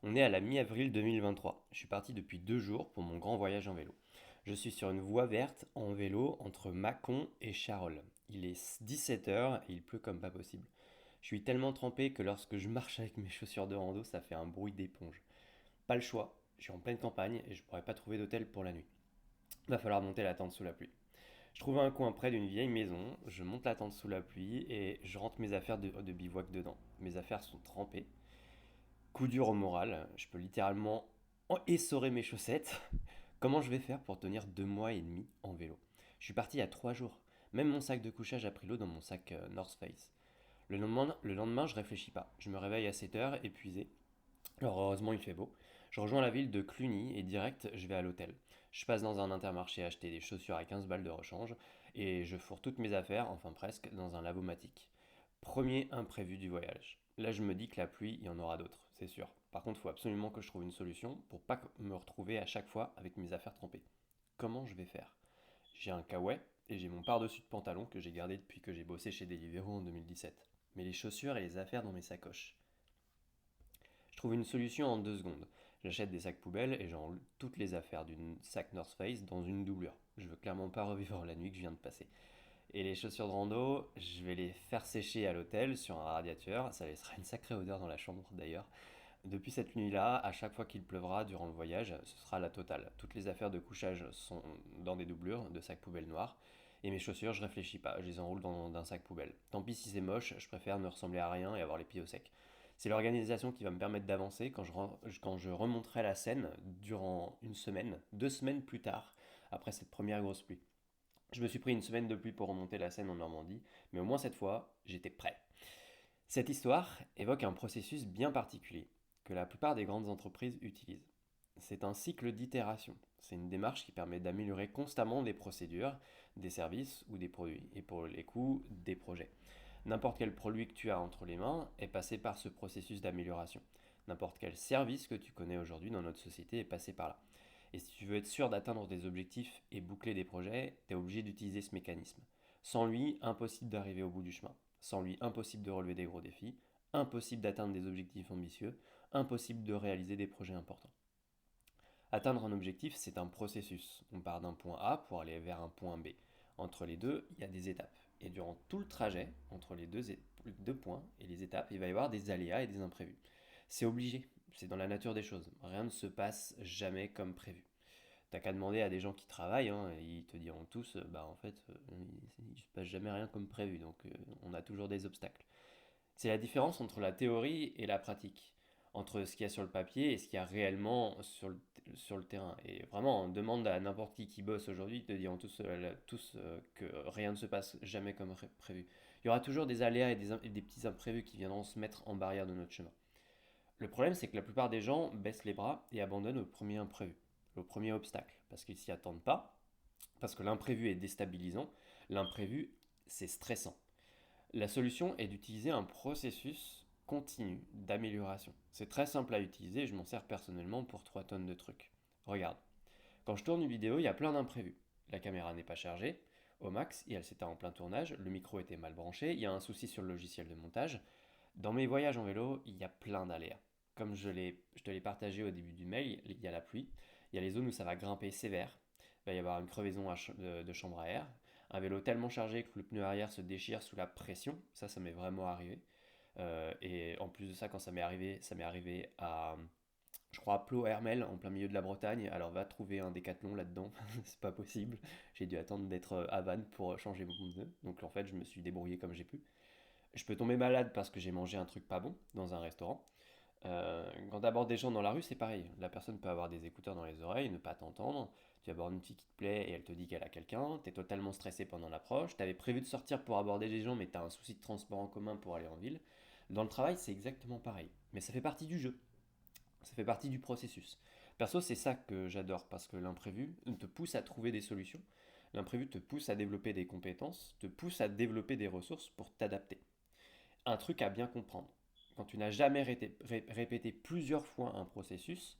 On est à la mi-avril 2023. Je suis parti depuis 2 jours pour mon grand voyage en vélo. Je suis sur une voie verte en vélo entre Mâcon et Charolles. Il est 17 h et il pleut comme pas possible. Je suis tellement trempé que lorsque je marche avec mes chaussures de rando, ça fait un bruit d'éponge. Pas le choix, je suis en pleine campagne et je pourrais pas trouver d'hôtel pour la nuit. Va falloir monter la tente sous la pluie. Je trouve un coin près d'une vieille maison, je monte la tente sous la pluie et je rentre mes affaires de bivouac dedans. Mes affaires sont trempées. Coup dur au moral, je peux littéralement essorer mes chaussettes. Comment je vais faire pour tenir 2 mois et demi en vélo? Je suis parti il y a 3 jours. Même mon sac de couchage a pris l'eau dans mon sac North Face. Le lendemain, je réfléchis pas. Je me réveille à 7 h, épuisé. Alors heureusement, il fait beau. Je rejoins la ville de Cluny et direct, je vais à l'hôtel. Je passe dans un intermarché acheter des chaussures à 15 balles de rechange et je fourre toutes mes affaires, enfin presque, dans un lavomatique. Premier imprévu du voyage. Là, je me dis que la pluie, il y en aura d'autres, c'est sûr. Par contre, il faut absolument que je trouve une solution pour pas me retrouver à chaque fois avec mes affaires trempées. Comment je vais faire? J'ai un kawaii et j'ai mon par-dessus de pantalon que j'ai gardé depuis que j'ai bossé chez Deliveroo en 2017. Mais les chaussures et les affaires dans mes sacoches. Je trouve une solution en 2 secondes. J'achète des sacs poubelles et j'enroule toutes les affaires d'une sac North Face dans une doublure. Je veux clairement pas revivre la nuit que je viens de passer. Et les chaussures de rando, je vais les faire sécher à l'hôtel sur un radiateur. Ça laissera une sacrée odeur dans la chambre d'ailleurs. Depuis cette nuit-là, à chaque fois qu'il pleuvra durant le voyage, ce sera la totale. Toutes les affaires de couchage sont dans des doublures de sacs poubelles noirs. Et mes chaussures, je réfléchis pas, je les enroule dans un sac poubelle. Tant pis si c'est moche, je préfère ne ressembler à rien et avoir les pieds au sec. C'est l'organisation qui va me permettre d'avancer quand je remonterai la Seine durant une semaine, 2 semaines plus tard, après cette première grosse pluie. Je me suis pris une semaine de pluie pour remonter la Seine en Normandie, mais au moins cette fois, j'étais prêt. Cette histoire évoque un processus bien particulier que la plupart des grandes entreprises utilisent. C'est un cycle d'itération. C'est une démarche qui permet d'améliorer constamment des procédures, des services ou des produits, et pour les coûts, des projets. N'importe quel produit que tu as entre les mains est passé par ce processus d'amélioration. N'importe quel service que tu connais aujourd'hui dans notre société est passé par là. Et si tu veux être sûr d'atteindre des objectifs et boucler des projets, tu es obligé d'utiliser ce mécanisme. Sans lui, impossible d'arriver au bout du chemin. Sans lui, impossible de relever des gros défis, impossible d'atteindre des objectifs ambitieux, impossible de réaliser des projets importants. Atteindre un objectif, c'est un processus. On part d'un point A pour aller vers un point B. Entre les deux, il y a des étapes. Et durant tout le trajet, entre les deux points et les étapes, il va y avoir des aléas et des imprévus. C'est obligé, c'est dans la nature des choses. Rien ne se passe jamais comme prévu. T'as qu'à demander à des gens qui travaillent, hein, et ils te diront tous, bah en fait, il se passe jamais rien comme prévu, donc on a toujours des obstacles. C'est la différence entre la théorie et la pratique, entre ce qu'il y a sur le papier et ce qu'il y a réellement sur le terrain. Et vraiment, on demande à n'importe qui bosse aujourd'hui, ils te diront tous que rien ne se passe jamais comme prévu. Il y aura toujours des aléas et des petits imprévus qui viendront se mettre en barrière de notre chemin. Le problème, c'est que la plupart des gens baissent les bras et abandonnent au premier imprévu, au premier obstacle, parce qu'ils s'y attendent pas, parce que l'imprévu est déstabilisant, l'imprévu, c'est stressant. La solution est d'utiliser un processus continu d'amélioration. C'est très simple à utiliser, je m'en sers personnellement pour 3 tonnes de trucs. Regarde, quand je tourne une vidéo, il y a plein d'imprévus. La caméra n'est pas chargée au max et elle s'éteint en plein tournage, le micro était mal branché, il y a un souci sur le logiciel de montage. Dans mes voyages en vélo, il y a plein d'aléas. Comme je te l'ai partagé au début du mail, il y a la pluie, il y a les zones où ça va grimper sévère, il va y avoir une crevaison de chambre à air, un vélo tellement chargé que le pneu arrière se déchire sous la pression, ça m'est vraiment arrivé. Et en plus de ça, quand ça m'est arrivé à, je crois, à Plo-Hermel, en plein milieu de la Bretagne. Alors va trouver un décathlon là-dedans, c'est pas possible. J'ai dû attendre d'être à Vannes pour changer mon pneu. Donc en fait, je me suis débrouillé comme j'ai pu. Je peux tomber malade parce que j'ai mangé un truc pas bon dans un restaurant. Quand t'abordes des gens dans la rue, c'est pareil. La personne peut avoir des écouteurs dans les oreilles, ne pas t'entendre. Tu abordes une fille qui te plaît et elle te dit qu'elle a quelqu'un. T'es totalement stressé pendant l'approche. T'avais prévu de sortir pour aborder des gens, mais t'as un souci de transport en commun pour aller en ville. Dans le travail, c'est exactement pareil. Mais ça fait partie du jeu. Ça fait partie du processus. Perso, c'est ça que j'adore parce que l'imprévu te pousse à trouver des solutions. L'imprévu te pousse à développer des compétences, te pousse à développer des ressources pour t'adapter. Un truc à bien comprendre. Quand tu n'as jamais répété plusieurs fois un processus,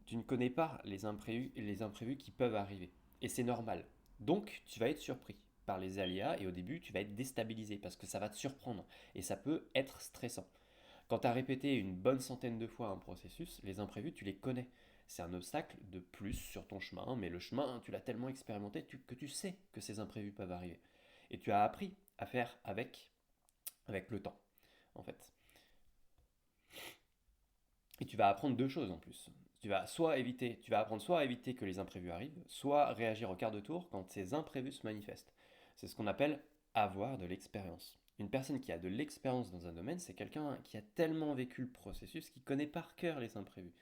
tu ne connais pas les imprévus qui peuvent arriver. Et c'est normal. Donc, tu vas être surpris par les aléas et au début, tu vas être déstabilisé parce que ça va te surprendre et ça peut être stressant. Quand tu as répété une bonne centaine de fois un processus, les imprévus, tu les connais. C'est un obstacle de plus sur ton chemin, mais le chemin, tu l'as tellement expérimenté que tu sais que ces imprévus peuvent arriver. Et tu as appris à faire avec le temps, en fait. Et tu vas apprendre deux choses en plus. Tu vas apprendre soit à éviter que les imprévus arrivent, soit réagir au quart de tour quand ces imprévus se manifestent. C'est ce qu'on appelle avoir de l'expérience. Une personne qui a de l'expérience dans un domaine, c'est quelqu'un qui a tellement vécu le processus qu'il connaît par cœur les imprévus.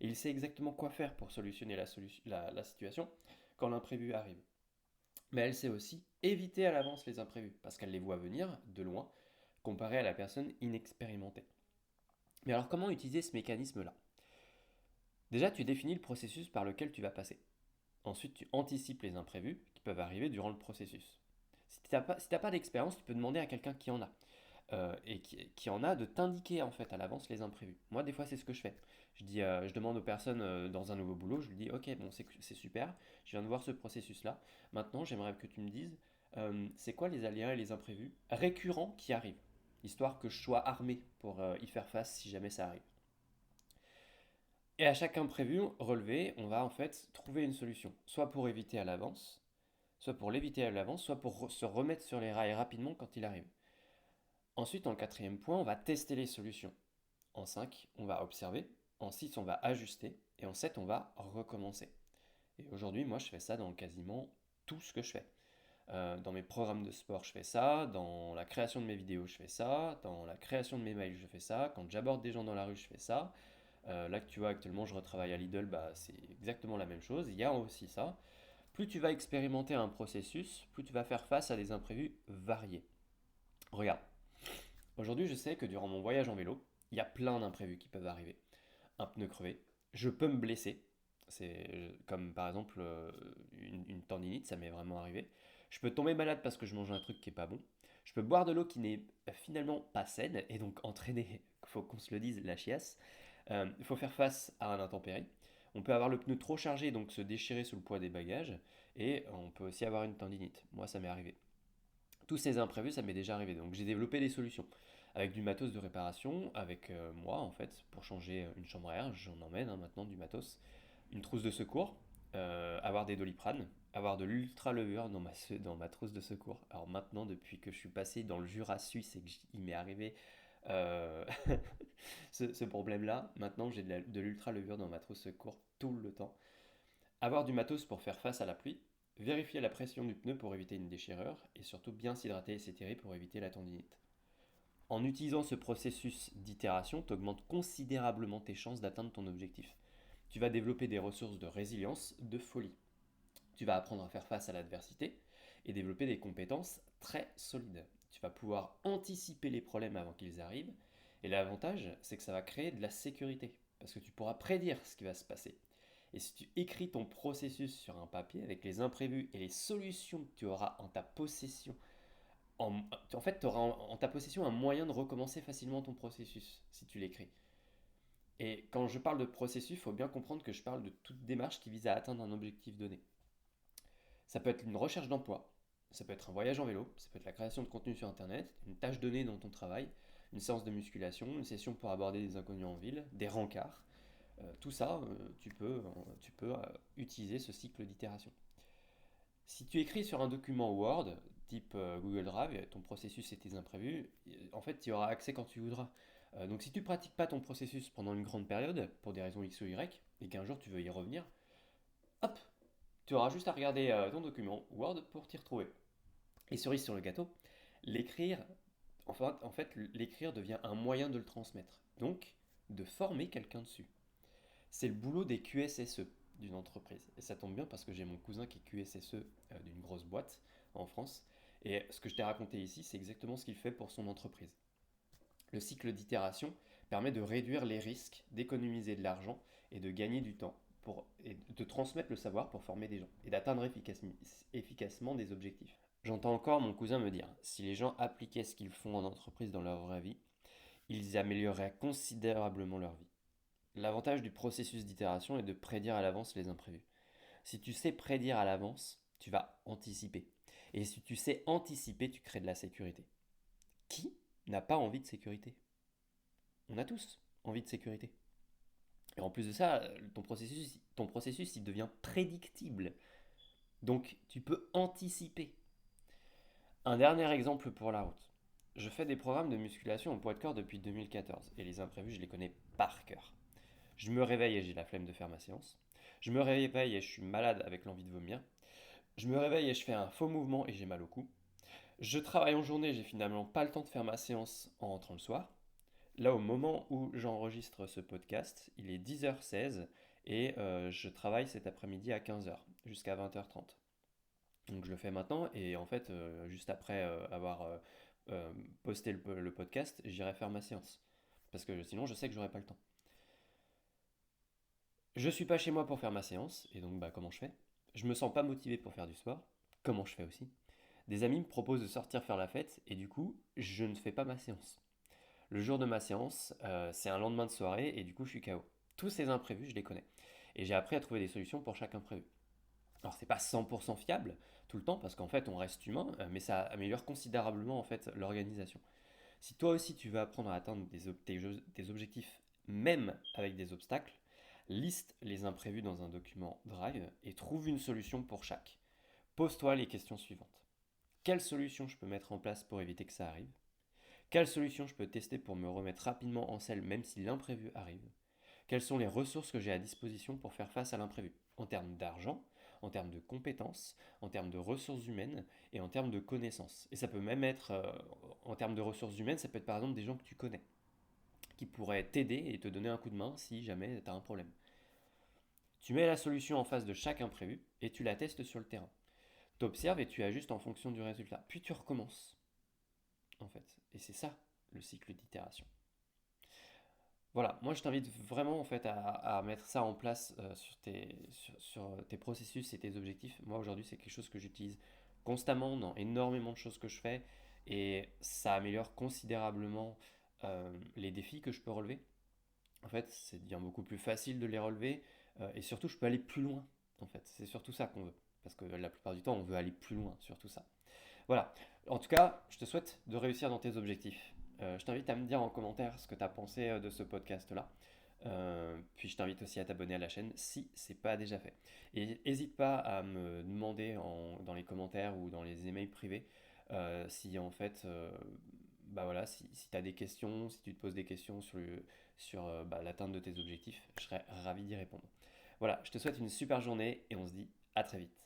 Et il sait exactement quoi faire pour solutionner la situation quand l'imprévu arrive. Mais elle sait aussi éviter à l'avance les imprévus, parce qu'elle les voit venir de loin, comparé à la personne inexpérimentée. Mais alors comment utiliser ce mécanisme-là? Déjà, tu définis le processus par lequel tu vas passer. Ensuite, tu anticipes les imprévus qui peuvent arriver durant le processus. Si tu n'as pas d'expérience, tu peux demander à quelqu'un qui en a. Et qui en a de t'indiquer en fait à l'avance les imprévus. Moi, des fois, c'est ce que je fais. Je demande aux personnes dans un nouveau boulot, je lui dis, ok, bon, c'est super, je viens de voir ce processus-là. Maintenant, j'aimerais que tu me dises, c'est quoi les aléas et les imprévus récurrents qui arrivent, histoire que je sois armé pour y faire face si jamais ça arrive. Et à chaque imprévu relevé, on va en fait trouver une solution, soit pour éviter à l'avance, soit pour l'éviter à l'avance, soit pour se remettre sur les rails rapidement quand il arrive. Ensuite, en quatrième point, on va tester les solutions. En 5, on va observer. En 6, on va ajuster. Et en 7, on va recommencer. Et aujourd'hui, moi, je fais ça dans quasiment tout ce que je fais. Dans mes programmes de sport, je fais ça. Dans la création de mes vidéos, je fais ça. Dans la création de mes mails, je fais ça. Quand j'aborde des gens dans la rue, je fais ça. Là que tu vois, actuellement, je retravaille à Lidl, bah, c'est exactement la même chose. Il y a aussi ça. Plus tu vas expérimenter un processus, plus tu vas faire face à des imprévus variés. Regarde, aujourd'hui, je sais que durant mon voyage en vélo, il y a plein d'imprévus qui peuvent arriver. Un pneu crevé, je peux me blesser, c'est comme par exemple une tendinite, ça m'est vraiment arrivé. Je peux tomber malade parce que je mange un truc qui est pas bon. Je peux boire de l'eau qui n'est finalement pas saine et donc entraîner, faut qu'on se le dise, la chiasse. Il faut faire face à un intempérie. On peut avoir le pneu trop chargé, donc se déchirer sous le poids des bagages. Et on peut aussi avoir une tendinite. Moi, ça m'est arrivé. Tous ces imprévus, ça m'est déjà arrivé. Donc j'ai développé des solutions. Avec du matos de réparation, avec moi en fait, pour changer une chambre à air, j'en emmène maintenant du matos. Une trousse de secours, avoir des doliprane, avoir de l'ultra levure dans ma trousse de secours. Alors maintenant, depuis que je suis passé dans le Jura suisse et qu'il m'est arrivé euh, ce problème-là, maintenant j'ai de l'ultra levure dans ma trousse de secours tout le temps. Avoir du matos pour faire face à la pluie, vérifier la pression du pneu pour éviter une déchirure et surtout bien s'hydrater et s'étirer pour éviter la tendinite. En utilisant ce processus d'itération, tu augmentes considérablement tes chances d'atteindre ton objectif. Tu vas développer des ressources de résilience, de folie. Tu vas apprendre à faire face à l'adversité et développer des compétences très solides. Tu vas pouvoir anticiper les problèmes avant qu'ils arrivent. Et l'avantage, c'est que ça va créer de la sécurité, parce que tu pourras prédire ce qui va se passer. Et si tu écris ton processus sur un papier avec les imprévus et les solutions que tu auras en ta possession, en fait, tu auras en ta possession un moyen de recommencer facilement ton processus si tu l'écris. Et quand je parle de processus, il faut bien comprendre que je parle de toute démarche qui vise à atteindre un objectif donné. Ça peut être une recherche d'emploi, ça peut être un voyage en vélo, ça peut être la création de contenu sur Internet, une tâche donnée dans ton travail, une séance de musculation, une session pour aborder des inconnus en ville, des rencarts. Tout ça, tu peux utiliser ce cycle d'itération. Si tu écris sur un document Word, type Google Drive, ton processus et tes imprévus, en fait, tu y auras accès quand tu voudras. Donc si tu ne pratiques pas ton processus pendant une grande période, pour des raisons X ou Y, et qu'un jour tu veux y revenir, hop, tu auras juste à regarder ton document Word pour t'y retrouver. Et cerise sur le gâteau, l'écrire, en fait, l'écrire devient un moyen de le transmettre. Donc, de former quelqu'un dessus. C'est le boulot des QSSE d'une entreprise. Et ça tombe bien parce que j'ai mon cousin qui est QSSE d'une grosse boîte en France. Et ce que je t'ai raconté ici, c'est exactement ce qu'il fait pour son entreprise. Le cycle d'itération permet de réduire les risques, d'économiser de l'argent et de gagner du temps et de transmettre le savoir pour former des gens et d'atteindre efficacement des objectifs. J'entends encore mon cousin me dire, si les gens appliquaient ce qu'ils font en entreprise dans leur vraie vie, ils amélioreraient considérablement leur vie. L'avantage du processus d'itération est de prédire à l'avance les imprévus. Si tu sais prédire à l'avance, tu vas anticiper. Et si tu sais anticiper, tu crées de la sécurité. Qui n'a pas envie de sécurité? On a tous envie de sécurité. Et en plus de ça, ton processus il devient prédictible. Donc tu peux anticiper. Un dernier exemple pour la route. Je fais des programmes de musculation au poids de corps depuis 2014 et les imprévus, je les connais par cœur. Je me réveille et j'ai la flemme de faire ma séance. Je me réveille et je suis malade avec l'envie de vomir. Je me réveille et je fais un faux mouvement et j'ai mal au cou. Je travaille en journée, j'ai finalement pas le temps de faire ma séance en rentrant le soir. Là, au moment où j'enregistre ce podcast, il est 10h16 et je travaille cet après-midi à 15h jusqu'à 20h30. Donc je le fais maintenant et en fait, juste après avoir posté le podcast, j'irai faire ma séance. Parce que sinon, je sais que j'aurai pas le temps. Je suis pas chez moi pour faire ma séance et donc bah, comment je fais? Je me sens pas motivé pour faire du sport. Comment je fais aussi? Des amis me proposent de sortir faire la fête et du coup, je ne fais pas ma séance. Le jour de ma séance, c'est un lendemain de soirée et du coup, je suis KO. Tous ces imprévus, je les connais. Et j'ai appris à trouver des solutions pour chaque imprévu. Alors, c'est pas 100% fiable tout le temps parce qu'en fait, on reste humain, mais ça améliore considérablement en fait l'organisation. Si toi aussi tu veux apprendre à atteindre tes objectifs, même avec des obstacles, liste les imprévus dans un document Drive et trouve une solution pour chaque. Pose-toi les questions suivantes. Quelle solution je peux mettre en place pour éviter que ça arrive? Quelle solution je peux tester pour me remettre rapidement en selle même si l'imprévu arrive? Quelles sont les ressources que j'ai à disposition pour faire face à l'imprévu? En termes d'argent, en termes de compétences, en termes de ressources humaines et en termes de connaissances. Et ça peut même être, en termes de ressources humaines, ça peut être par exemple des gens que tu connais, qui pourraient t'aider et te donner un coup de main si jamais tu as un problème. Tu mets la solution en face de chaque imprévu et tu la testes sur le terrain. Tu observes et tu ajustes en fonction du résultat. Puis tu recommences, en fait. Et c'est ça, le cycle d'itération. Voilà, moi je t'invite vraiment en fait à mettre ça en place sur tes processus et tes objectifs. Moi aujourd'hui c'est quelque chose que j'utilise constamment dans énormément de choses que je fais et ça améliore considérablement les défis que je peux relever. En fait, c'est devient beaucoup plus facile de les relever et surtout je peux aller plus loin. En fait, c'est surtout ça qu'on veut. Parce que la plupart du temps on veut aller plus loin sur tout ça. Voilà. En tout cas, je te souhaite de réussir dans tes objectifs. Je t'invite à me dire en commentaire ce que tu as pensé de ce podcast-là. Puis je t'invite aussi à t'abonner à la chaîne si c'est pas déjà fait. Et n'hésite pas à me demander dans les commentaires ou dans les emails privés si en fait, bah voilà, si tu as des questions, si tu te poses des questions sur l'atteinte de tes objectifs, je serais ravi d'y répondre. Voilà, je te souhaite une super journée et on se dit à très vite.